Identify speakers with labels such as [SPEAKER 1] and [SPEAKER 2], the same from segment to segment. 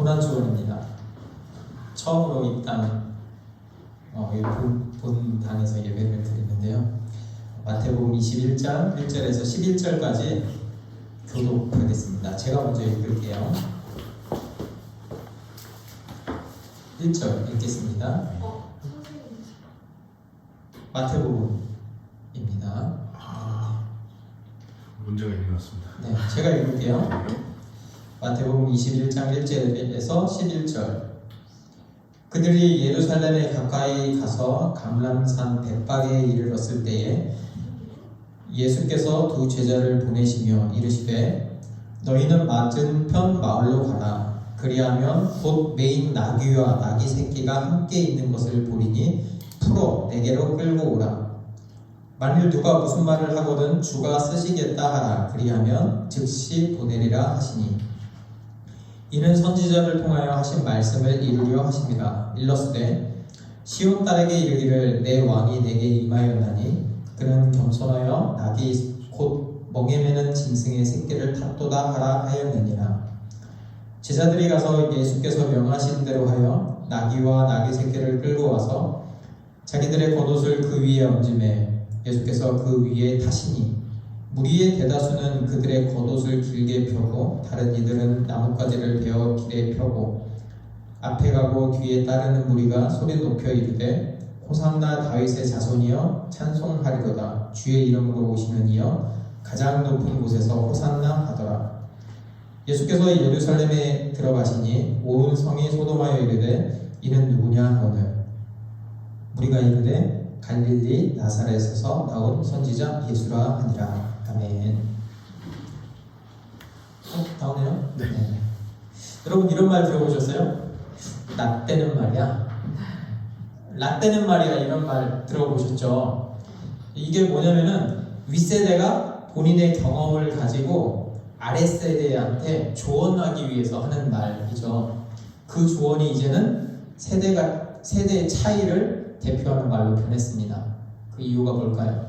[SPEAKER 1] 고난주간입니다. 처음으로 입당 본당에서 예배를 드리는데요. 마태복음 21장 1절에서 11절까지 교독하겠습니다. 제가 먼저 읽을게요. 1절 읽겠습니다. 마태복음입니다.
[SPEAKER 2] 문제가 있는 것 같습니다.
[SPEAKER 1] 네, 제가 읽을게요. 마태복음 21장 1절에서 11절. 그들이 예루살렘에 가까이 가서 감람산 벳박에 이르렀을 때에 예수께서 두 제자를 보내시며 이르시되 너희는 맞은편 마을로 가라. 그리하면 곧 매인 나귀와 나귀 새끼가 함께 있는 것을 보리니 풀어 내게로 끌고 오라. 만일 누가 무슨 말을 하거든 주가 쓰시겠다 하라. 그리하면 즉시 보내리라 하시니 이는 선지자를 통하여 하신 말씀을 이루려 하십니다. 일렀으되 시온 딸에게 이르기를 내 왕이 내게 임하였나니 그는 겸손하여 나귀 곧 멍에 매는 짐승의 새끼를 탔도다 하라 하였느니라. 제자들이 가서 예수께서 명하신 대로 하여 나귀와 나귀 새끼를 끌고 와서 자기들의 겉옷을 그 위에 얹음에 예수께서 그 위에 타시니 무리의 대다수는 그들의 겉옷을 길게 펴고 다른 이들은 나뭇가지를 베어 길에 펴고 앞에 가고 뒤에 따르는 무리가 소리 높여 이르되 호산나 다윗의 자손이여 찬송하리로다. 주의 이름으로 오시는 이여 가장 높은 곳에서 호산나 하더라. 예수께서 예루살렘에 들어가시니 온 성이 소돔하여 이르되 이는 누구냐 하거늘 무리가 이르되 갈릴리 나사렛에서 나온 선지자 예수라 하니라. 아멘. 나오네요?
[SPEAKER 2] 네.
[SPEAKER 1] 여러분 이런 말 들어보셨어요? 라떼는 말이야. 라떼는 말이야. 이런 말 들어보셨죠? 이게 뭐냐면은 윗세대가 본인의 경험을 가지고 아랫세대한테 조언하기 위해서 하는 말이죠. 그 조언이 이제는 세대의 차이를 대표하는 말로 변했습니다. 그 이유가 뭘까요?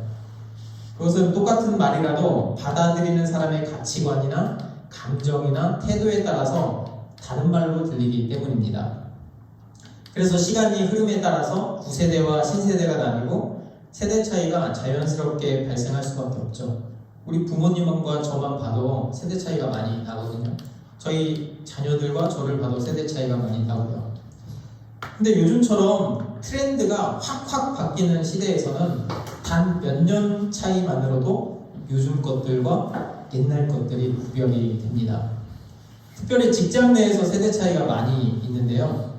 [SPEAKER 1] 그것은 똑같은 말이라도 받아들이는 사람의 가치관이나 감정이나 태도에 따라서 다른 말로 들리기 때문입니다. 그래서 시간이 흐름에 따라서 구세대와 신세대가 나뉘고 세대 차이가 자연스럽게 발생할 수밖에 없죠. 우리 부모님과 저만 봐도 세대 차이가 많이 나거든요. 저희 자녀들과 저를 봐도 세대 차이가 많이 나고요. 근데 요즘처럼 트렌드가 확 바뀌는 시대에서는 단 몇 년 차이만으로도 요즘 것들과 옛날 것들이 구별이 됩니다. 특별히 직장 내에서 세대 차이가 많이 있는데요.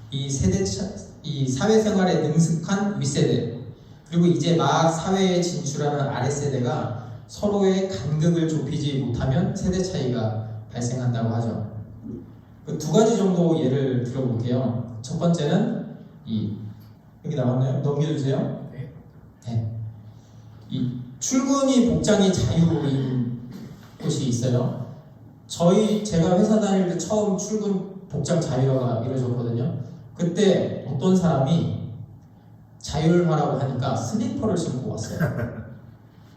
[SPEAKER 1] 이 사회생활에 능숙한 윗세대 그리고 이제 막 사회에 진출하는 아랫세대가 서로의 간극을 좁히지 못하면 세대 차이가 발생한다고 하죠. 그 두 가지 정도 예를 들어볼게요. 첫 번째는 여기 나왔나요? 넘겨주세요. 네. 이 출근이 복장이 자유인 곳이 있어요. 제가 회사 다닐 때 처음 출근 복장 자율화가 이루어졌거든요. 그때 어떤 사람이 자율화라고 하니까 슬리퍼를 신고 왔어요.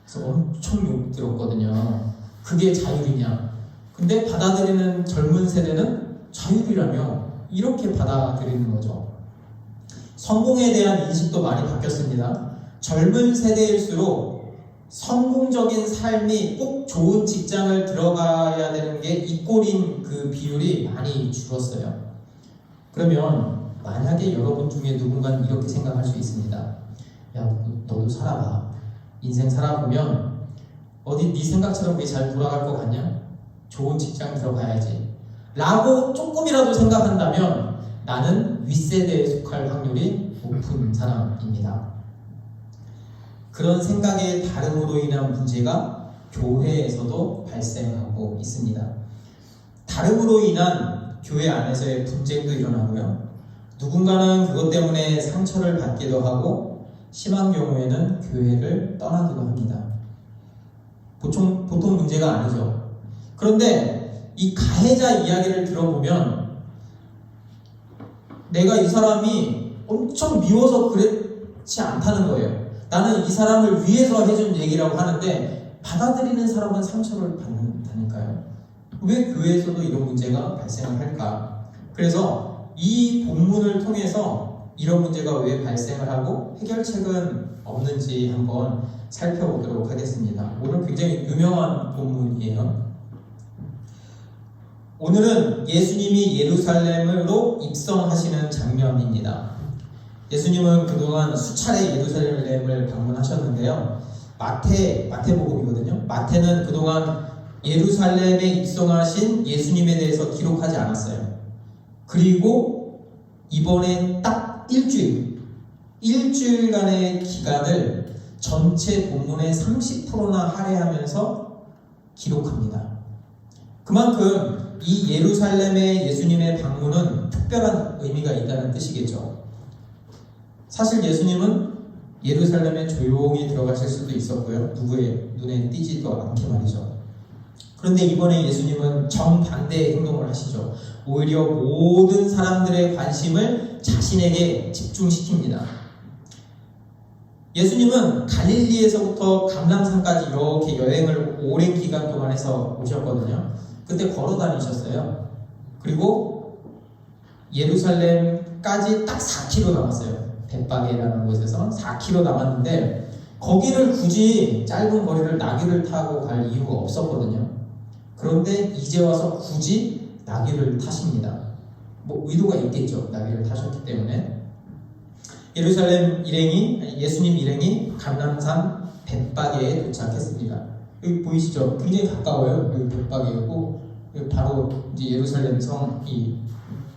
[SPEAKER 1] 그래서 엄청 욕 들었거든요. 그게 자율이냐? 근데 받아들이는 젊은 세대는 자율이라며 이렇게 받아들이는 거죠. 성공에 대한 인식도 많이 바뀌었습니다. 젊은 세대일수록 성공적인 삶이 꼭 좋은 직장을 들어가야 되는 게 이꼴인 그 비율이 많이 줄었어요. 그러면 만약에 여러분 중에 누군가는 이렇게 생각할 수 있습니다. 야, 너도 살아봐. 인생 살아보면 어디 네 생각처럼 그게 잘 돌아갈 것 같냐? 좋은 직장 들어가야지 라고 조금이라도 생각한다면 나는 윗세대에 속할 확률이 높은 사람입니다. 그런 생각의 다름으로 인한 문제가 교회에서도 발생하고 있습니다. 다름으로 인한 교회 안에서의 분쟁도 일어나고요. 누군가는 그것 때문에 상처를 받기도 하고 심한 경우에는 교회를 떠나기도 합니다. 보통 문제가 아니죠. 그런데 이 가해자 이야기를 들어보면 내가 이 사람이 엄청 미워서 그렇지 않다는 거예요. 나는 이 사람을 위해서 해준 얘기라고 하는데 받아들이는 사람은 상처를 받는다니까요. 왜 교회에서도 이런 문제가 발생을 할까? 그래서 이 본문을 통해서 이런 문제가 왜 발생을 하고 해결책은 없는지 한번 살펴보도록 하겠습니다. 오늘 굉장히 유명한 본문이에요. 오늘은 예수님이 예루살렘으로 입성하시는 장면입니다. 예수님은 그동안 수차례 예루살렘을 방문하셨는데요. 마태복음이거든요. 마태는 그동안 예루살렘에 입성하신 예수님에 대해서 기록하지 않았어요. 그리고 이번에 딱 일주일간의 기간을 전체 본문의 30%나 할애하면서 기록합니다. 그만큼 이 예루살렘의 예수님의 방문은 특별한 의미가 있다는 뜻이겠죠. 사실 예수님은 예루살렘에 조용히 들어가실 수도 있었고요. 누구의 눈에 띄지도 않게 말이죠. 그런데 이번에 예수님은 정반대의 행동을 하시죠. 오히려 모든 사람들의 관심을 자신에게 집중시킵니다. 예수님은 갈릴리에서부터 감람산까지 이렇게 여행을 오랜 기간 동안 해서 오셨거든요. 그때 걸어 다니셨어요. 그리고 예루살렘까지 딱 4km 남았어요. 벳바게라는 곳에서 4km 남았는데 거기를 굳이 짧은 거리를 나귀를 타고 갈 이유가 없었거든요. 그런데 이제 와서 굳이 나귀를 타십니다. 뭐 의도가 있겠죠. 나귀를 타셨기 때문에. 예수님 일행이 감람산 벳바게에 도착했습니다. 여기 보이시죠? 굉장히 가까워요. 여기 벳바게고 바로 이제 예루살렘 성이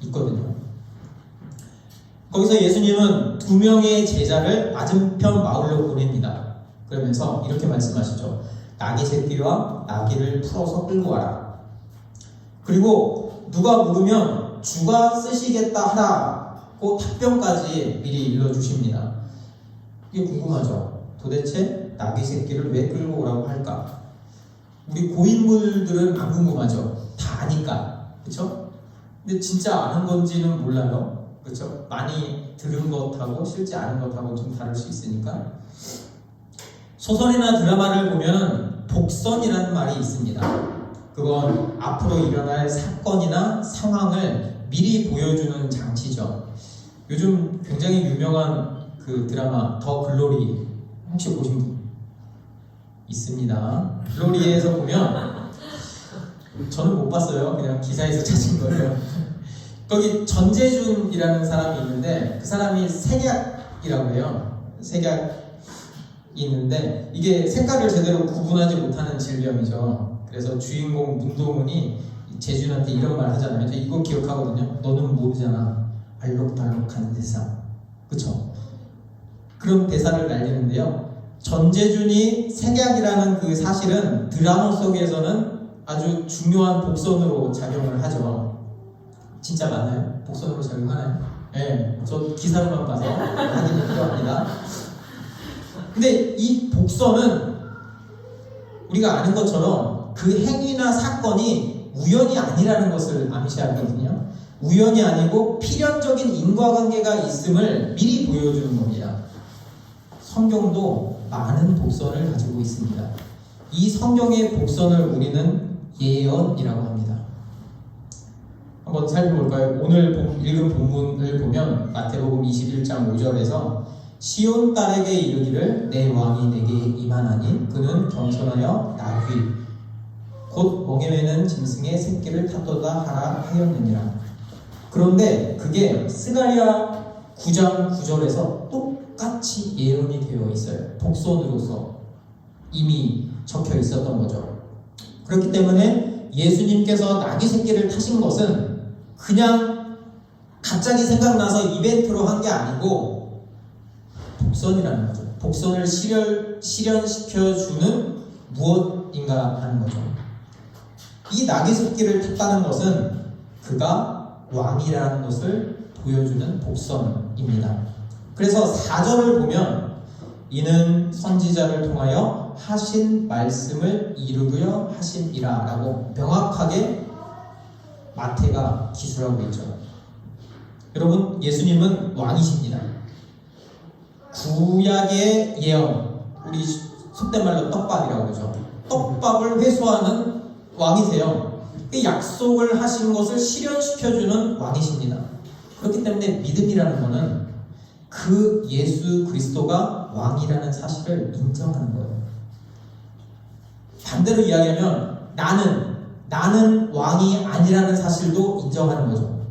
[SPEAKER 1] 있거든요. 거기서 예수님은 2명의 제자를 맞은편 마을로 보냅니다. 그러면서 이렇게 말씀하시죠. 나귀 새끼와 나귀를 풀어서 끌고 와라. 그리고 누가 물으면 주가 쓰시겠다 하라고 답변까지 미리 일러주십니다. 이게 궁금하죠? 도대체 나귀 새끼를 왜 끌고 오라고 할까? 우리 고인물들은 안 궁금하죠? 다 아니까. 그렇죠? 근데 진짜 아는 건지는 몰라요. 그렇죠? 많이 들은 것하고 실제 아는 것하고 좀 다를 수 있으니까. 소설이나 드라마를 보면 복선이라는 말이 있습니다. 그건 앞으로 일어날 사건이나 상황을 미리 보여주는 장치죠. 요즘 굉장히 유명한 그 드라마 더 글로리 혹시 보신 분 있습니다. 글로리에서 보면 저는 못 봤어요. 그냥 기사에서 찾은 거예요. 거기 전재준이라는 사람이 있는데 그 사람이 색약이라고 해요. 색약이 있는데 이게 색깔을 제대로 구분하지 못하는 질병이죠. 그래서 주인공 문동훈이 재준한테 이런 말 하잖아요. 저 이거 기억하거든요. 너는 모르잖아. 알록달록한 세상. 그쵸? 그런 대사를 날리는데요. 전재준이 색약이라는 그 사실은 드라마 속에서는 아주 중요한 복선으로 작용을 하죠. 진짜 맞나요? 복선으로 작용하나요? 네, 저 기사로만 봐서 확인이 필요합니다. 근데 이 복선은 우리가 아는 것처럼 그 행위나 사건이 우연이 아니라는 것을 암시하거든요. 우연이 아니고 필연적인 인과관계가 있음을 미리 보여주는 겁니다. 성경도 많은 복선을 가지고 있습니다. 이 성경의 복선을 우리는 예언이라고 합니다. 한번 살펴볼까요? 오늘 읽은 본문을 보면 마태복음 21장 5절에서 시온 딸에게 이르기를 내 왕이 내게 임하나니 그는 겸손하여 나귀 곧 멍에 매는 짐승의 새끼를 탔도다 하라 하였느니라. 그런데 그게 스가랴 9장 9절에서 똑같이 예언이 되어 있어요. 복선으로서 이미 적혀 있었던 거죠. 그렇기 때문에 예수님께서 나귀 새끼를 타신 것은 그냥 갑자기 생각나서 이벤트로 한 게 아니고 복선이라는 거죠. 복선을 실현시켜주는 무엇인가 하는 거죠. 이 나귀 새끼를 탔다는 것은 그가 왕이라는 것을 보여주는 복선입니다. 그래서 4절을 보면 이는 선지자를 통하여 하신 말씀을 이루려 하심이라 라고 명확하게 마태가 기술하고 있죠. 여러분, 예수님은 왕이십니다. 구약의 예언, 우리 속된 말로 떡밥이라고 그러죠. 떡밥을 회수하는 왕이세요. 그 약속을 하신 것을 실현시켜주는 왕이십니다. 그렇기 때문에 믿음이라는 것은 그 예수 그리스도가 왕이라는 사실을 인정하는 거예요. 반대로 이야기하면 나는 왕이 아니라는 사실도 인정하는 거죠.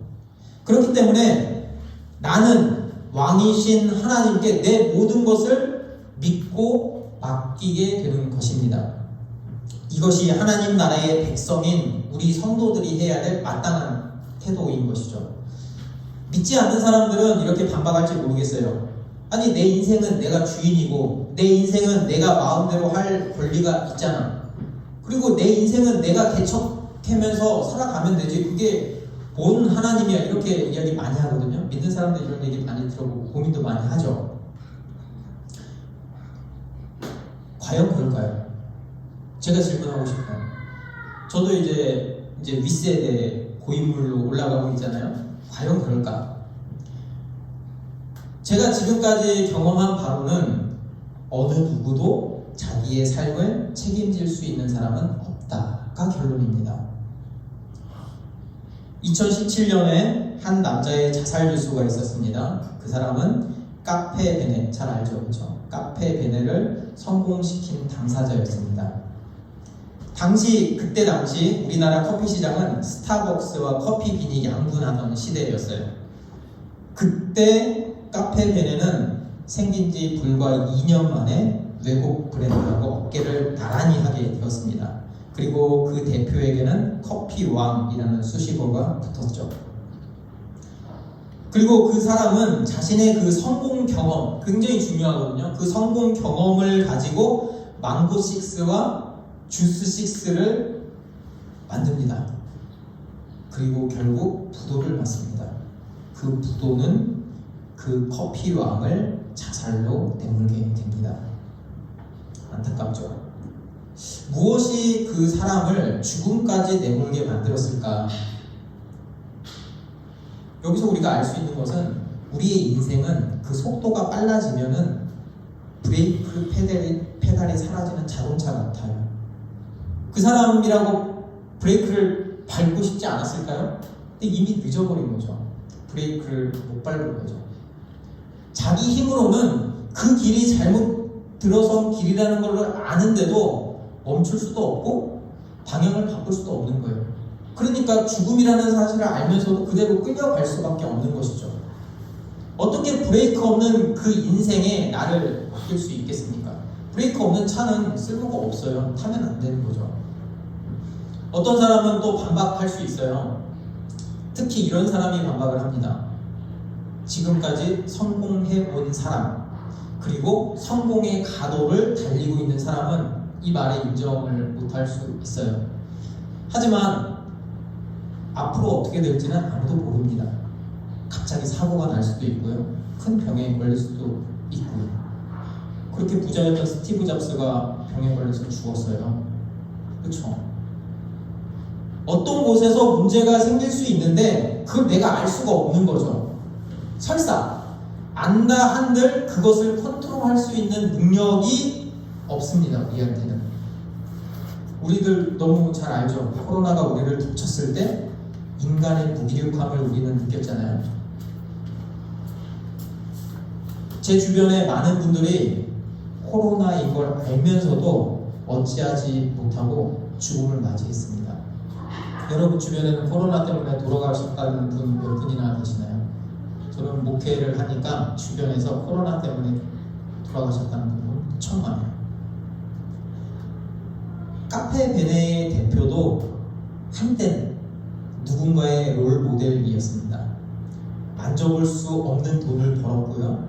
[SPEAKER 1] 그렇기 때문에 나는 왕이신 하나님께 내 모든 것을 믿고 맡기게 되는 것입니다. 이것이 하나님 나라의 백성인 우리 성도들이 해야 될 마땅한 태도인 것이죠. 믿지 않는 사람들은 이렇게 반박할지 모르겠어요. 아니, 내 인생은 내가 주인이고 내 인생은 내가 마음대로 할 권리가 있잖아. 그리고 내 인생은 내가 개척하면서 살아가면 되지. 그게 뭔 하나님이야. 이렇게 이야기 많이 하거든요. 믿는 사람들 이런 얘기 많이 들어보고 고민도 많이 하죠. 과연 그럴까요? 제가 질문하고 싶어요. 저도 이제 윗세대 고인물로 올라가고 있잖아요. 과연 그럴까? 제가 지금까지 경험한 바로는 어느 누구도 자기의 삶을 책임질 수 있는 사람은 없다가 결론입니다. 2017년에 한 남자의 자살 뉴스가 있었습니다. 그 사람은 카페 베네, 잘 알죠? 그렇죠? 카페 베네를 성공시킨 당사자였습니다. 그때 당시 우리나라 커피 시장은 스타벅스와 커피빈이 양분하던 시대였어요. 그때 카페 베네는 생긴 지 불과 2년 만에 외국 브랜드하고 어깨를 나란히 하게 되었습니다. 그리고 그 대표에게는 커피왕이라는 수식어가 붙었죠. 그리고 그 사람은 자신의 그 성공 경험, 굉장히 중요하거든요. 그 성공 경험을 가지고 망고6와 주스6를 만듭니다. 그리고 결국 부도를 맞습니다. 그 부도는 그 커피왕을 자살로 내몰게 됩니다. 안타깝죠. 무엇이 그 사람을 죽음까지 내몰게 만들었을까? 여기서 우리가 알 수 있는 것은 우리의 인생은 그 속도가 빨라지면은 브레이크 페달이 사라지는 자동차 같아요. 그 사람이라고 브레이크를 밟고 싶지 않았을까요? 근데 이미 늦어버린 거죠. 브레이크를 못 밟은 거죠. 자기 힘으로는 그 길이 잘못 들어선 길이라는 걸 아는데도 멈출 수도 없고 방향을 바꿀 수도 없는 거예요. 그러니까 죽음이라는 사실을 알면서도 그대로 끌려갈 수밖에 없는 것이죠. 어떻게 브레이크 없는 그 인생에 나를 맡길 수 있겠습니까? 브레이크 없는 차는 쓸모가 없어요. 타면 안 되는 거죠. 어떤 사람은 또 반박할 수 있어요. 특히 이런 사람이 반박을 합니다. 지금까지 성공해 온 사람, 그리고 성공의 가도를 달리고 있는 사람은 이 말에 인정을 못할 수 있어요. 하지만 앞으로 어떻게 될지는 아무도 모릅니다. 갑자기 사고가 날 수도 있고요. 큰 병에 걸릴 수도 있고요. 그렇게 부자였던 스티브 잡스가 병에 걸려서 죽었어요. 그렇죠? 어떤 곳에서 문제가 생길 수 있는데 그걸 내가 알 수가 없는 거죠. 설사 안다 한들 그것을 컨트롤할 수 있는 능력이 없습니다. 우리한테는. 우리들 너무 잘 알죠. 코로나가 우리를 덮쳤을 때 인간의 무기력함을 우리는 느꼈잖아요. 제 주변에 많은 분들이 코로나인 걸 알면서도 어찌하지 못하고 죽음을 맞이했습니다. 여러분 주변에는 코로나 때문에 돌아가셨다는 분 몇 분이나 계시나요? 저는 목회를 하니까 주변에서 코로나 때문에 돌아가셨다는 분은 처음 알아요. 카페 베네의 대표도 한때는 누군가의 롤 모델이었습니다. 만져볼 수 없는 돈을 벌었고요.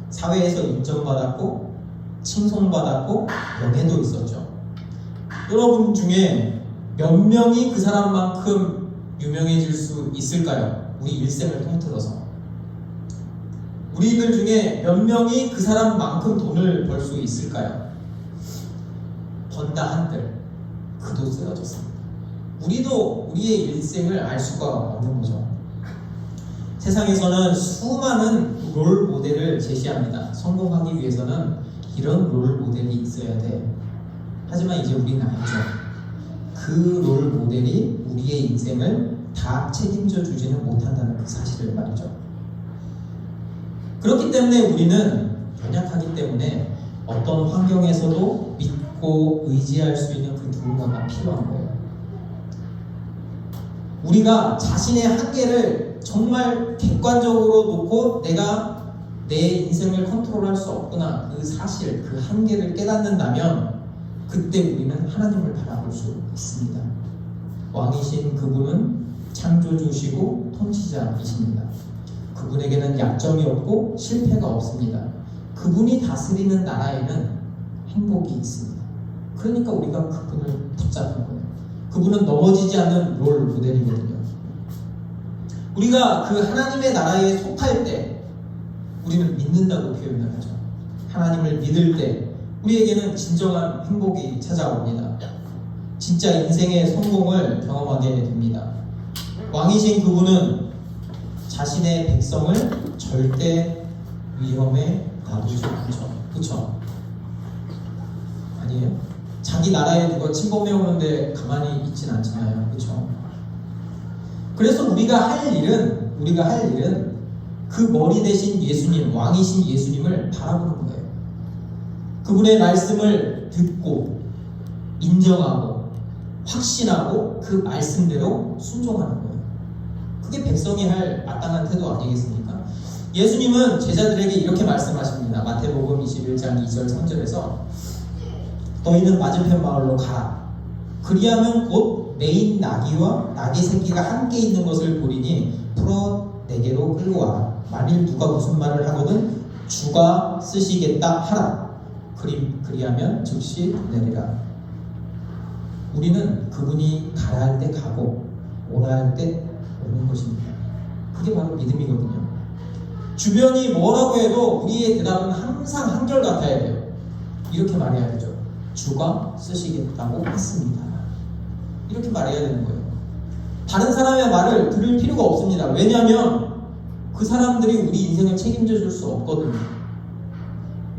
[SPEAKER 1] 사회에서 인정받았고 칭송받았고 명예도 있었죠. 여러분 중에 몇 명이 그 사람만큼 유명해질 수 있을까요? 우리 일생을 통틀어서. 우리들 중에 몇 명이 그 사람만큼 돈을 벌 수 있을까요? 번다 한들 그도 쓰러졌습니다. 우리도 우리의 일생을 알 수가 없는 거죠. 세상에서는 수많은 롤 모델을 제시합니다. 성공하기 위해서는 이런 롤 모델이 있어야 돼. 하지만 이제 우리는 알죠. 그 롤 모델이 우리의 인생을 다 책임져 주지는 못한다는 그 사실을 말이죠. 그렇기 때문에 우리는 연약하기 때문에 어떤 환경에서도 믿고 의지할 수 있는 그 누군가가 필요한 거예요. 우리가 자신의 한계를 정말 객관적으로 놓고 내가 내 인생을 컨트롤할 수 없구나, 그 사실, 그 한계를 깨닫는다면 그때 우리는 하나님을 바라볼 수 있습니다. 왕이신 그분은 창조주시고 통치자이십니다. 그분에게는 약점이 없고 실패가 없습니다. 그분이 다스리는 나라에는 행복이 있습니다. 그러니까 우리가 그분을 붙잡는 거예요. 그분은 넘어지지 않는 롤 모델이거든요. 우리가 그 하나님의 나라에 속할 때 우리는 믿는다고 표현을 하죠. 하나님을 믿을 때 우리에게는 진정한 행복이 찾아옵니다. 진짜 인생의 성공을 경험하게 됩니다. 왕이신 그분은 자신의 백성을 절대 위험에 놔두지 않죠. 그렇죠? 아니에요? 자기 나라에 누가 침범해 오는데 가만히 있진 않잖아요. 그렇죠? 그래서 우리가 할 일은 그 머리 대신 예수님, 왕이신 예수님을 바라보는 거예요. 그분의 말씀을 듣고 인정하고 확신하고 그 말씀대로 순종하는 거예요. 그게 백성이 할 마땅한 태도 아니겠습니까? 예수님은 제자들에게 이렇게 말씀하십니다. 마태복음 21장 2절 3절에서 너희는 맞은편 마을로 가라. 그리하면 곧 메인 나귀와 나귀 새끼가 함께 있는 것을 보리니 풀어 내게로 끌고 와라. 만일 누가 무슨 말을 하거든 주가 쓰시겠다 하라. 그리하면 즉시 내리라. 우리는 그분이 가라 할 때 가고 오라 할 때 오는 것입니다. 그게 바로 믿음이거든요. 주변이 뭐라고 해도 우리의 대답은 항상 한결같아야 돼요. 이렇게 말해야 되죠. 주가 쓰시겠다고 했습니다. 이렇게 말해야 되는 거예요. 다른 사람의 말을 들을 필요가 없습니다. 왜냐하면 그 사람들이 우리 인생을 책임져 줄 수 없거든요.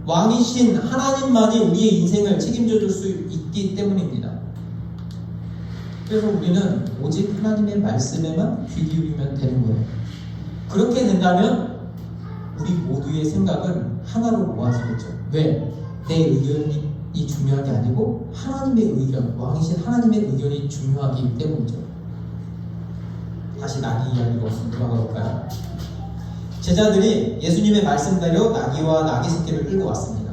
[SPEAKER 1] 왕이신 하나님만이 우리의 인생을 책임져 줄 수 있기 때문입니다. 그래서 우리는 오직 하나님의 말씀에만 귀 기울이면 되는 거예요. 그렇게 된다면 우리 모두의 생각은 하나로 모아지겠죠. 왜? 내 의견이 중요한 게 아니고 하나님의 의견, 왕이신 하나님의 의견이 중요하기 때문이죠. 다시 나귀 이야기로 돌아가 볼까요? 제자들이 예수님의 말씀대로 나귀와 나귀 새끼를 끌고 왔습니다.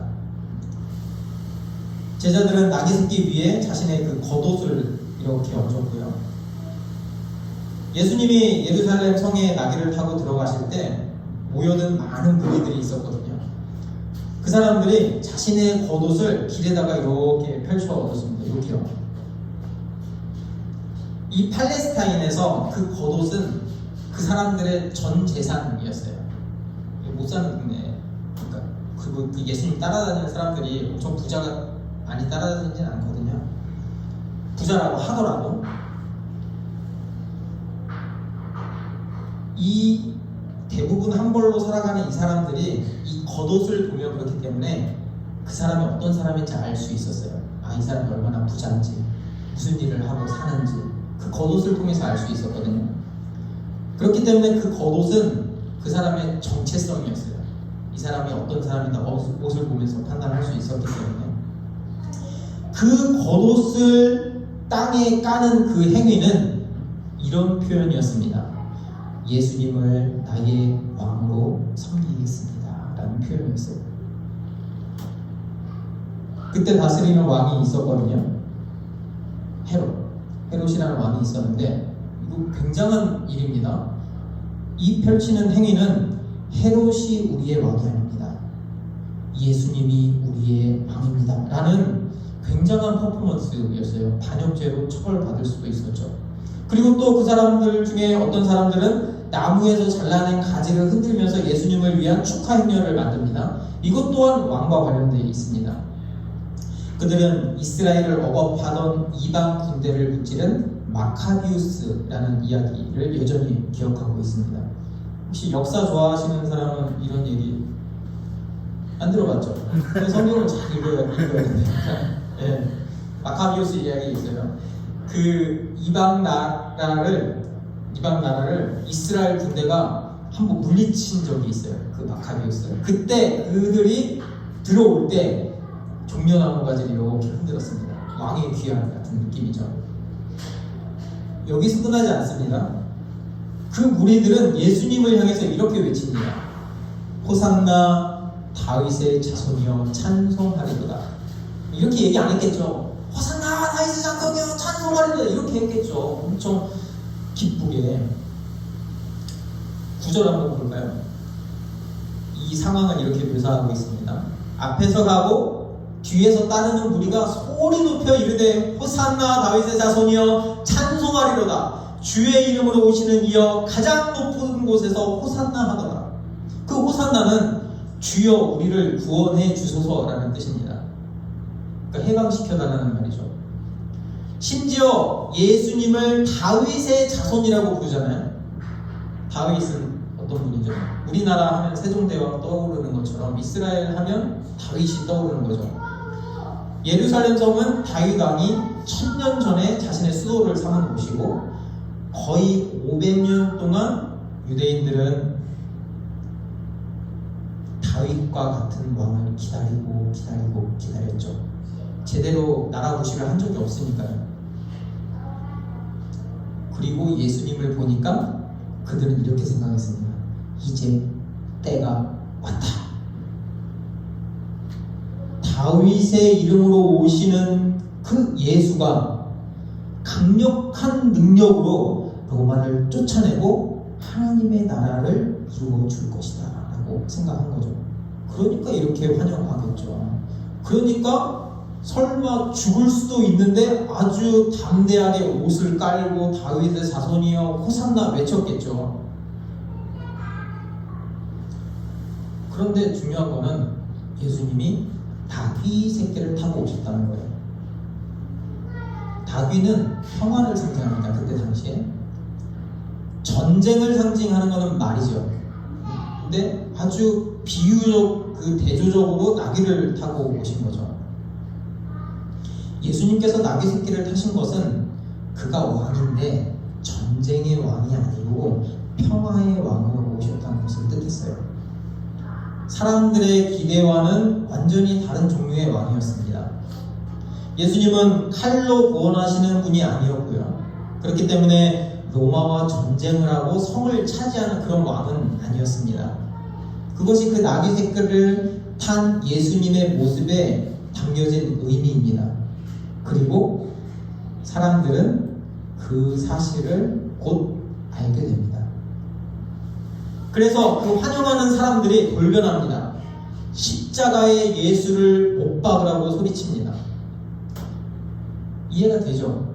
[SPEAKER 1] 제자들은 나귀 새끼 위에 자신의 그 겉옷을 이렇게 얹었고요. 예수님이 예루살렘 성에 나귀를 타고 들어가실 때 모여든 많은 무리들이 있었거든요. 그 사람들이 자신의 겉옷을 길에다가 이렇게 펼쳐 얻었습니다. 이렇게요. 이 팔레스타인에서 그 겉옷은 그 사람들의 전 재산이었어요. 못 사는 동네. 그러니까 그 예수님 따라다니는 사람들이 엄청 부자가 많이 따라다니진 않거든요. 부자라고 하더라도 이 대부분 한벌로 살아가는 이 사람들이 이 겉옷을 보면 그렇기 때문에 그 사람이 어떤 사람인지 알 수 있었어요. 아, 이 사람이 얼마나 부자인지, 무슨 일을 하고 사는지 그 겉옷을 통해서 알 수 있었거든요. 그렇기 때문에 그 겉옷은 그 사람의 정체성이었어요. 이 사람이 어떤 사람이다 옷을 보면서 판단할 수 있었기 때문에 그 겉옷을 땅에 까는 그 행위는 이런 표현이었습니다. 예수님을 나의 왕으로 섬기겠습니다 라는 표현이었어요. 그때 다스리는 왕이 있었거든요. 헤롯이라는 왕이 있었는데 이거 굉장한 일입니다. 이 펼치는 행위는 헤롯이 우리의 왕이 아닙니다. 예수님이 우리의 왕입니다 라는 굉장한 퍼포먼스였어요. 반역죄로 처벌받을 수도 있었죠. 그리고 또 그 사람들 중에 어떤 사람들은 나무에서 잘라낸 가지를 흔들면서 예수님을 위한 축하 행렬을 만듭니다. 이것 또한 왕과 관련되어 있습니다. 그들은 이스라엘을 억압하던 이방 군대를 무찌른 마카비우스라는 이야기를 여전히 기억하고 있습니다. 혹시 역사 좋아하시는 사람은 이런 얘기 안 들어봤죠? 성경을 잘 읽어야 됩니다. 네. 마카비우스 이야기 있어요. 그 이방 나라를 이스라엘 군대가 한번 물리친 적이 있어요. 그 마카비우스를. 그때 그들이 들어올 때 종려나무 가지를 이렇게 흔들었습니다. 왕의 귀환 같은 느낌이죠. 여기서 끝나지 않습니다. 그 무리들은 예수님을 향해서 이렇게 외칩니다. 호산나 다윗의 자손이여 찬송하리로다. 이렇게 얘기 안 했겠죠. 호산나 다윗의 자손이여 찬송하리로다 이렇게 했겠죠. 엄청 기쁘게. 9절 한번 볼까요? 이 상황을 이렇게 묘사하고 있습니다. 앞에서 가고 뒤에서 따르는 무리가 소리 높여 이르되 호산나 다윗의 자손이여 찬송하리로다. 주의 이름으로 오시는 이여 가장 높은 곳에서 호산나 하더라. 그 호산나는 주여 우리를 구원해 주소서라는 뜻입니다. 그러니까 해방시켜달라는 말이죠. 심지어 예수님을 다윗의 자손이라고 부르잖아요. 다윗은 어떤 분이죠? 우리나라 하면 세종대왕 떠오르는 것처럼 이스라엘 하면 다윗이 떠오르는 거죠. 예루살렘 성은 다윗 왕이 1000년 전에 자신의 수도를 삼은 곳이고 거의 500년 동안 유대인들은 다윗과 같은 왕을 기다렸죠. 제대로 나라 구실을 한 적이 없으니까요. 그리고 예수님을 보니까 그들은 이렇게 생각했습니다. 이제 때가 왔다. 다윗의 이름으로 오시는 그 예수가 강력한 능력으로 로마를 쫓아내고 하나님의 나라를 이루어 줄 것이다 라고 생각한 거죠. 그러니까 이렇게 환영하겠죠. 그러니까 설마 죽을 수도 있는데 아주 담대하게 옷을 깔고 다윗의 자손이여 호산나 외쳤겠죠. 그런데 중요한 거는 예수님이 닭이 새끼를 타고 오셨다는 거예요. 닭위는 평화를 상징합니다. 그때 당시에 전쟁을 상징하는 것은 말이죠. 근데 아주 비유적 대조적으로 나귀를 타고 오신 거죠. 예수님께서 나귀 새끼를 타신 것은 그가 왕인데 전쟁의 왕이 아니고 평화의 왕으로 오셨다는 것을 뜻했어요. 사람들의 기대와는 완전히 다른 종류의 왕이었습니다. 예수님은 칼로 구원하시는 분이 아니었고요. 그렇기 때문에 로마와 전쟁을 하고 성을 차지하는 그런 왕은 아니었습니다. 그것이 그 나귀 새끼를 탄 예수님의 모습에 담겨진 의미입니다. 그리고 사람들은 그 사실을 곧 알게 됩니다. 그래서 그 환영하는 사람들이 돌변합니다. 십자가에 예수를 못 박으라고 소리칩니다. 이해가 되죠?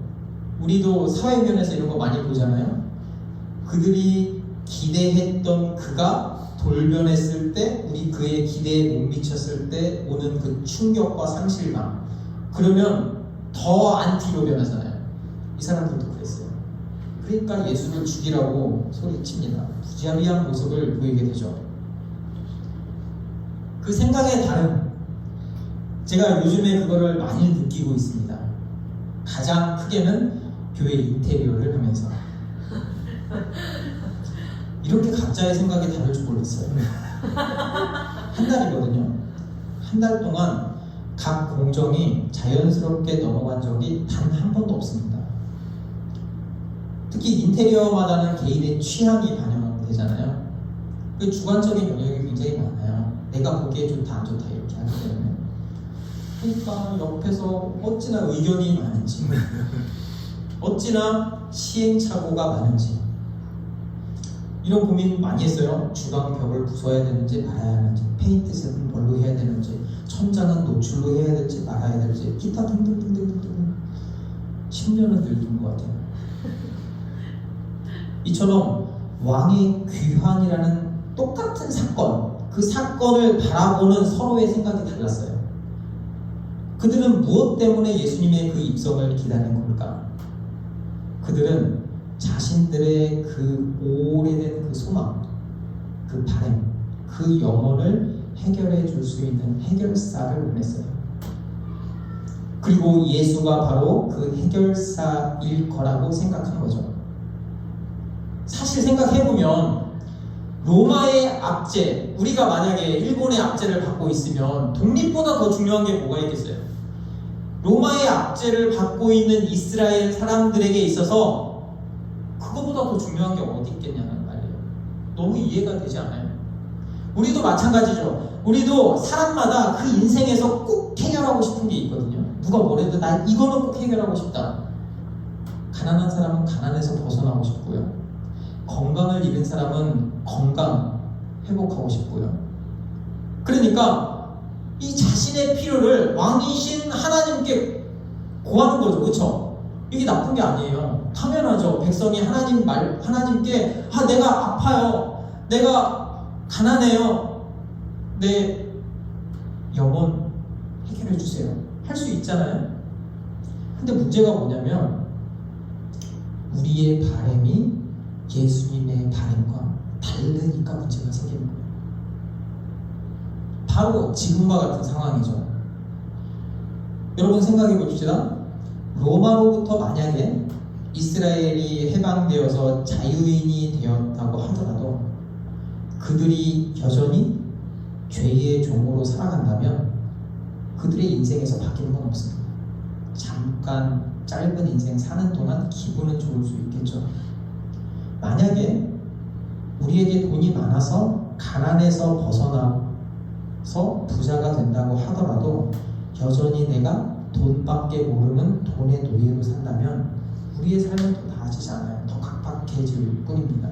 [SPEAKER 1] 우리도 사회면에서 이런 거 많이 보잖아요. 그들이 기대했던 그가 돌변했을 때, 우리 그의 기대에 못 미쳤을 때 오는 그 충격과 상실감. 그러면 더 안티로 변하잖아요. 이 사람들도 그랬어요. 그러니까 예수를 죽이라고 소리칩니다. 부자비한 모습을 보이게 되죠. 그 생각의 다름, 제가 요즘에 그거를 많이 느끼고 있습니다. 가장 크게는 교회 인테리어를 하면서 이렇게 각자의 생각이 다를 줄 몰랐어요. 한 달이거든요. 한 달 동안 각 공정이 자연스럽게 넘어간 적이 단 한 번도 없습니다. 특히 인테리어마다는 개인의 취향이 반영되잖아요. 그 주관적인 영역이 굉장히 많아요. 내가 보기에 좋다 안 좋다 이렇게 하기 때문에. 그러니까 옆에서 어찌나 의견이 많은지 어찌나 시행착오가 많은지 이런 고민 많이 했어요. 주방 벽을 부숴야 되는지 말아야 하는지, 페인트색은 뭘로 해야 되는지, 천장은 노출로 해야 될지 말아야 될지, 기타 등등등등등 10년은 늙은 것 같아요. 이처럼 왕의 귀환이라는 똑같은 사건, 그 사건을 바라보는 서로의 생각이 달랐어요. 그들은 무엇 때문에 예수님의 그 입성을 기다린 걸까? 그들은 자신들의 그 오래된 그 소망, 그 바람, 그 영혼을 해결해 줄 수 있는 해결사를 원했어요. 그리고 예수가 바로 그 해결사일 거라고 생각한 거죠. 사실 생각해보면 로마의 압제, 우리가 만약에 일본의 압제를 받고 있으면 독립보다 더 중요한 게 뭐가 있겠어요? 로마의 압제를 받고 있는 이스라엘 사람들에게 있어서 그거보다 더 중요한 게 어디 있겠냐는 말이에요. 너무 이해가 되지 않아요? 우리도 마찬가지죠. 우리도 사람마다 그 인생에서 꼭 해결하고 싶은 게 있거든요. 누가 뭐래도 나 이거는 꼭 해결하고 싶다. 가난한 사람은 가난에서 벗어나고 싶고요. 건강을 잃은 사람은 건강 회복하고 싶고요. 그러니까 이 자신의 필요를 왕이신 하나님께 고하는 거죠. 그렇죠? 이게 나쁜 게 아니에요. 당연하죠. 백성이 하나님께 내가 아파요. 내가 가난해요. 내 영혼 해결해 주세요. 할 수 있잖아요. 근데 문제가 뭐냐면 우리의 바람이 예수님의 바람과 다르니까 문제가 생기는 거예요. 바로 지금과 같은 상황이죠. 여러분 생각해 봅시다. 로마로부터 만약에 이스라엘이 해방되어서 자유인이 되었다고 하더라도 그들이 여전히 죄의 종으로 살아간다면 그들의 인생에서 바뀌는 건 없습니다. 잠깐 짧은 인생 사는 동안 기분은 좋을 수 있겠죠. 만약에 우리에게 돈이 많아서 가난에서 벗어나서 부자가 된다고 하더라도 여전히 내가 돈밖에 모르는 돈의 노예로 산다면 우리의 삶은 더 나아지지 않아요. 더 각박해질 뿐입니다.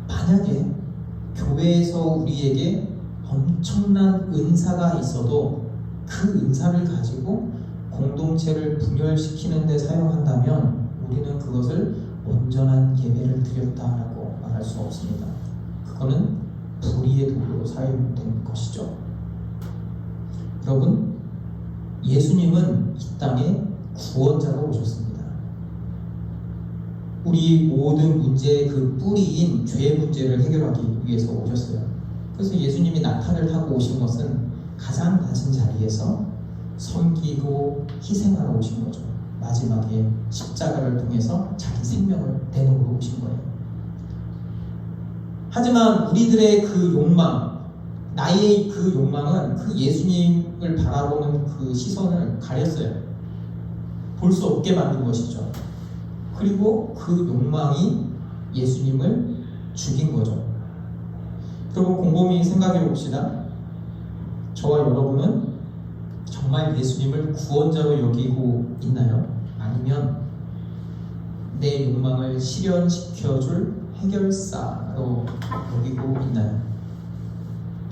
[SPEAKER 1] 만약에 교회에서 우리에게 엄청난 은사가 있어도 그 은사를 가지고 공동체를 분열시키는 데 사용한다면 우리는 그것을 온전한 예배를 드렸다라고 말할 수 없습니다. 그거는 불의의 도구로 사용된 것이죠. 여러분, 예수님은 이 땅에 구원자로 오셨습니다. 우리 모든 문제의 그 뿌리인 죄 문제를 해결하기 위해서 오셨어요. 그래서 예수님이 나타를 하고 오신 것은 가장 낮은 자리에서 섬기고 희생하러 오신 거죠. 마지막에 십자가를 통해서 자기 생명을 내놓으러 오신 거예요. 하지만 우리들의 그 욕망, 나의 그 욕망은 그 예수님을 바라보는 그 시선을 가렸어요. 볼 수 없게 만든 것이죠. 그리고 그 욕망이 예수님을 죽인 거죠. 여러분 곰곰이 생각해 봅시다. 저와 여러분은 정말 예수님을 구원자로 여기고 있나요? 아니면 내 욕망을 실현시켜줄 해결사로 여기고 있나요?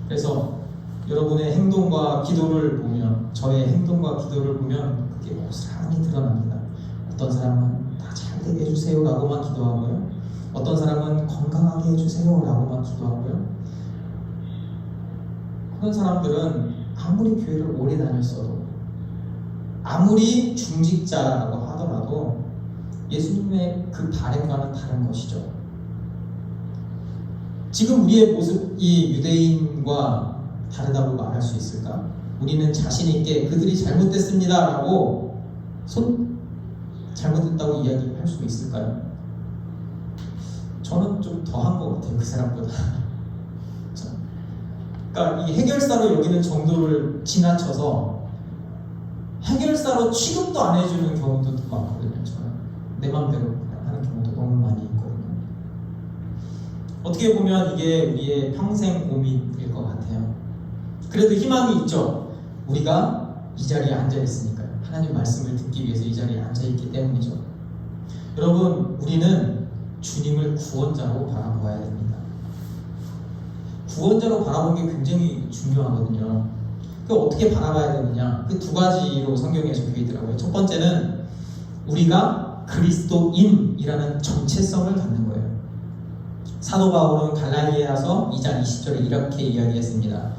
[SPEAKER 1] 그래서 여러분의 행동과 기도를 보면, 저의 행동과 기도를 보면 그게 고스란히 드러납니다. 어떤 사람은 다 잘 되게 해주세요 라고만 기도하고요. 어떤 사람은 건강하게 해주세요 라고만 기도하고요. 그런 사람들은 아무리 교회를 오래 다녔어도, 아무리 중직자라고 하더라도 예수님의 그 바램과는 다른 것이죠. 지금 우리의 모습이 유대인과 다르다고 말할 수 있을까? 우리는 자신 있게 그들이 잘못됐습니다 라고 잘못됐다고 이야기할 수 있을까요? 저는 좀 더한 것 같아요. 그 사람보다. 그러니까 이 해결사로 여기는 정도를 지나쳐서 해결사로 취급도 안 해주는 경우도 많거든요. 저는 내 마음대로 하는 경우도 너무 많이 있거든요. 어떻게 보면 이게 우리의 평생 고민일 것 같아요. 그래도 희망이 있죠. 우리가 이 자리에 앉아 있으니까요. 하나님 말씀을 듣기 위해서 이 자리에 앉아 있기 때문이죠. 여러분, 우리는 주님을 구원자로 바라보아야 됩니다. 구원자로 바라보는 게 굉장히 중요하거든요. 그 어떻게 바라봐야 되느냐? 그 두 가지로 성경에 적혀 있더라고요. 첫 번째는 우리가 그리스도인이라는 정체성을 갖는 거예요. 사도 바울은 갈라디아서 2장 20절에 이렇게 이야기했습니다.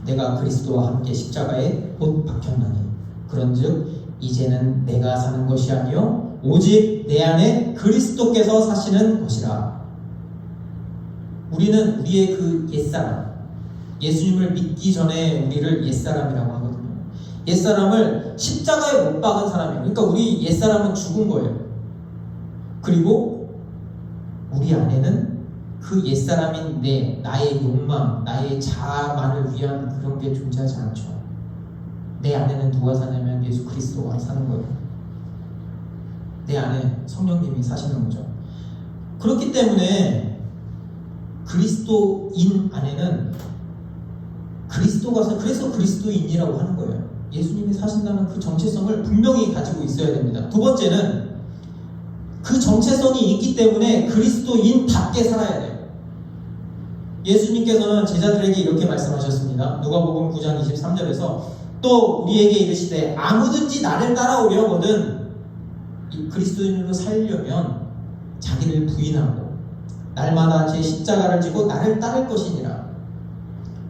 [SPEAKER 1] 내가 그리스도와 함께 십자가에 못 박혔나니 그런즉 이제는 내가 사는 것이 아니요 오직 내 안에 그리스도께서 사시는 것이라. 우리는 우리의 그 옛사람, 예수님을 믿기 전에 우리를 옛사람이라고 하거든요. 옛사람을 십자가에 못 박은 사람이에요. 그러니까 우리 옛사람은 죽은 거예요. 그리고 우리 안에는 그 옛사람인 나의 욕망, 나의 자아만을 위한 그런 게 존재하지 않죠. 내 안에는 누가 사냐면 예수 그리스도가 사는 거예요. 내 안에 성령님이 사시는 거죠. 그렇기 때문에 그리스도인 안에는 그리스도가 그래서 그리스도인이라고 하는 거예요. 예수님이 사신다는 그 정체성을 분명히 가지고 있어야 됩니다. 두 번째는 그 정체성이 있기 때문에 그리스도인답게 살아야 돼요. 예수님께서는 제자들에게 이렇게 말씀하셨습니다. 누가복음 9장 23절에서 또 우리에게 이르시되 아무든지 나를 따라오려거든 이 그리스도인으로 살려면 자기를 부인하고 날마다 제 십자가를 지고 나를 따를 것이니라.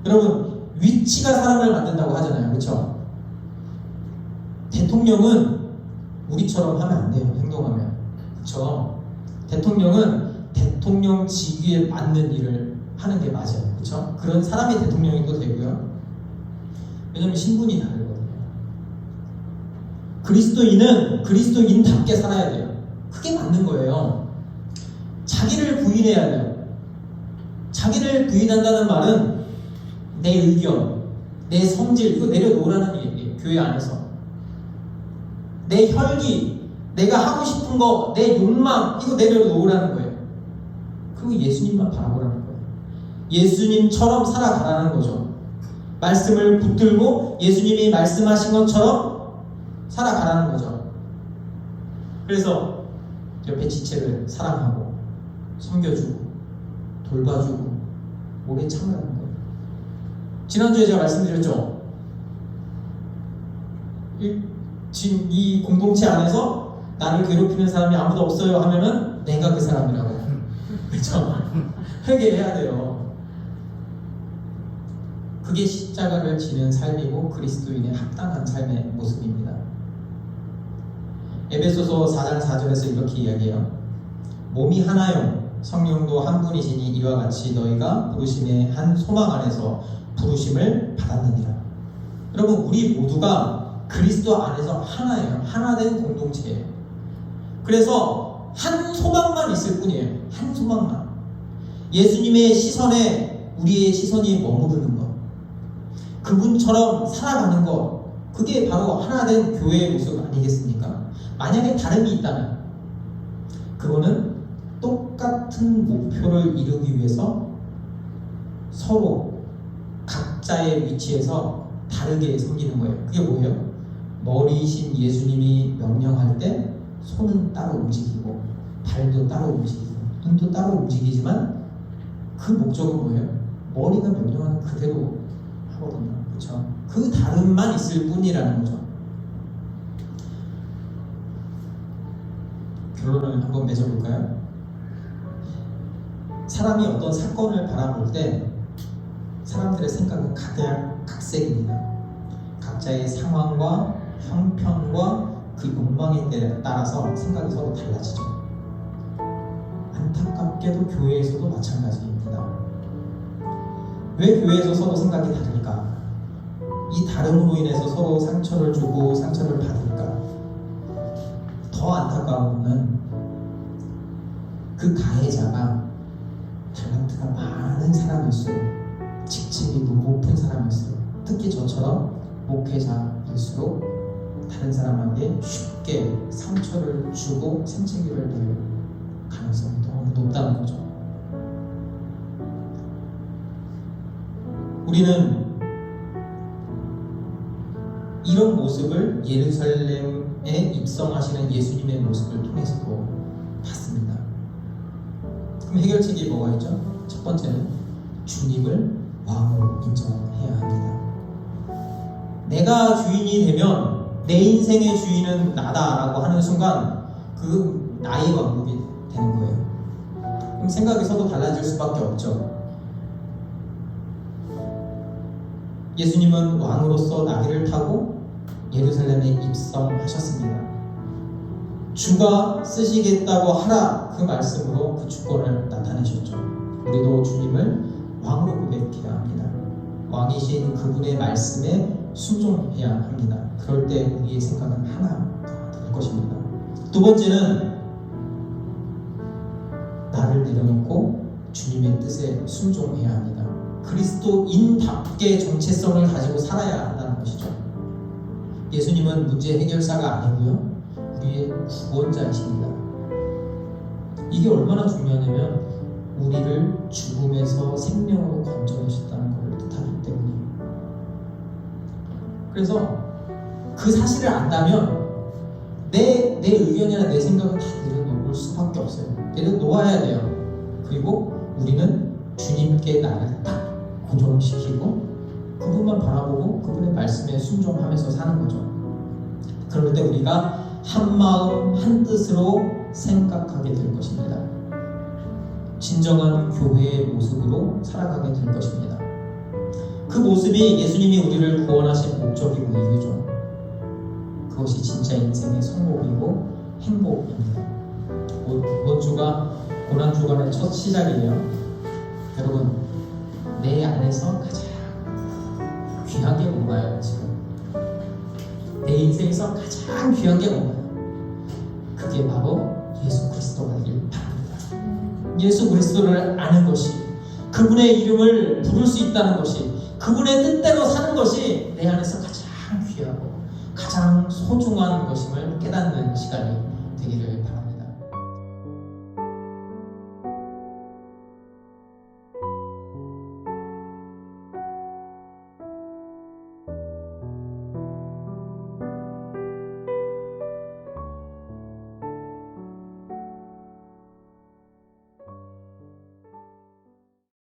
[SPEAKER 1] 여러분, 위치가 사람을 만든다고 하잖아요. 그렇죠? 대통령은 우리처럼 하면 안 돼요. 행동하면. 그렇죠? 대통령은 대통령 직위에 맞는 일을 하는 게 맞아요. 그렇죠? 그런 사람이 대통령이 또 되고요. 왜냐하면 신분이 다르거든요. 그리스도인은 그리스도인답게 살아야 돼요. 그게 맞는 거예요. 자기를 부인해야 돼요. 자기를 부인한다는 말은 내 의견, 내 성질 이거 내려놓으라는 얘기예요. 교회 안에서 내 혈기, 내가 하고 싶은 거, 내 욕망 이거 내려놓으라는 거예요. 그리고 예수님만 바라보라는 거예요. 예수님처럼 살아가라는 거죠. 말씀을 붙들고 예수님이 말씀하신 것처럼 살아가라는 거죠. 그래서 옆에 지체를 사랑하고 섬겨주고 돌봐주고 오래 참으라는 거예요. 지난주에 제가 말씀드렸죠. 지금 이 공동체 안에서 나를 괴롭히는 사람이 아무도 없어요 하면은 내가 그 사람이라고. 그렇죠? 회개해야 돼요. 그게 십자가를 지는 삶이고 그리스도인의 합당한 삶의 모습입니다. 에베소서 4장 4절에서 이렇게 이야기해요. 몸이 하나요 성령도 한 분이시니 이와 같이 너희가 부르심의 한 소망 안에서 부르심을 받았느니라. 여러분, 우리 모두가 그리스도 안에서 하나예요. 하나된 공동체예요. 그래서 한 소망만 있을 뿐이에요. 한 소망만. 예수님의 시선에 우리의 시선이 머무르는 것, 그분처럼 살아가는 것, 그게 바로 하나된 교회의 모습 아니겠습니까? 만약에 다름이 있다면 그거는 똑같은 목표를 이루기 위해서 서로 각자의 위치에서 다르게 섬기는 거예요. 그게 뭐예요? 머리이신 예수님이 명령할 때 손은 따로 움직이고 발도 따로 움직이고 눈도 따로 움직이지만 그 목적은 뭐예요? 머리가 명령하는 그대로 하거든요. 그렇죠? 그 다름만 있을 뿐이라는 거죠. 결론을 한번 맺어볼까요? 사람이 어떤 사건을 바라볼 때 사람들의 생각은 각색입니다. 각자의 상황과 형편과 그 욕망에 따라서 생각이 서로 달라지죠. 안타깝게도 교회에서도 마찬가지입니다. 왜 교회에서 서로 생각이 다를까? 이 다름으로 인해서 서로 상처를 주고 상처를 받을까? 더 안타까운 것은 그 가해자가 탤런트가 많은 사람일수록, 직책이 높은 사람일수록, 특히 저처럼 목회자일수록 다른 사람에게 쉽게 상처를 주고 생채기를 낼 가능성이 너무 높다는 거죠. 우리는 이런 모습을 예루살렘에 입성하시는 예수님의 모습을 통해서도 봤습니다. 그럼 해결책이 뭐가 있죠? 첫 번째는 주님을 왕으로 인정해야 합니다. 내가 주인이 되면 내 인생의 주인은 나다라고 하는 순간 그 나의 왕국이 되는 거예요. 그럼 생각이 서로 달라질 수밖에 없죠. 예수님은 왕으로서 나귀를 타고 예루살렘에 입성하셨습니다. 주가 쓰시겠다고 하라, 그 말씀으로 그 주권을 나타내셨죠. 우리도 주님을 왕으로 고백해야 합니다. 왕이신 그분의 말씀에 순종해야 합니다. 그럴 때 우리의 생각은 하나 될 것입니다. 두 번째는 나를 내려놓고 주님의 뜻에 순종해야 합니다. 그리스도인답게 정체성을 가지고 살아야 한다는 것이죠. 예수님은 문제 해결사가 아니고요, 우리의 구원자이십니다. 이게 얼마나 중요하냐면 우리를 죽음에서 생명으로 건져내셨다는 것을 뜻하기 때문이에요. 그래서 그 사실을 안다면 내 의견이나 내 생각은 다 내려놓을 수밖에 없어요. 내려놓아야 돼요. 그리고 우리는 주님께 나를 딱 고정시키고 그분만 바라보고 그분의 말씀에 순종하면서 사는 거죠. 그럴 때 우리가 한 마음 한 뜻으로 생각하게 될 것입니다. 진정한 교회의 모습으로 살아가게 될 것입니다. 그 모습이 예수님이 우리를 구원하신 목적이고 이유죠. 그것이 진짜 인생의 성공이고 행복입니다. 이번 주가 고난주간의 첫 시작이에요. 여러분, 내 안에서 가장 귀한 게 뭔가요? 지금 내 인생에서 가장 귀한 게 뭔가요? 그게 바로 예수 그리스도가 되길 바랍니다. 예수 그리스도를 아는 것이, 그분의 이름을 부를 수 있다는 것이, 그분의 뜻대로 사는 것이 내 안에서 가장 귀하고 가장 소중한 것임을 깨닫는 시간이 되기를 바랍니다.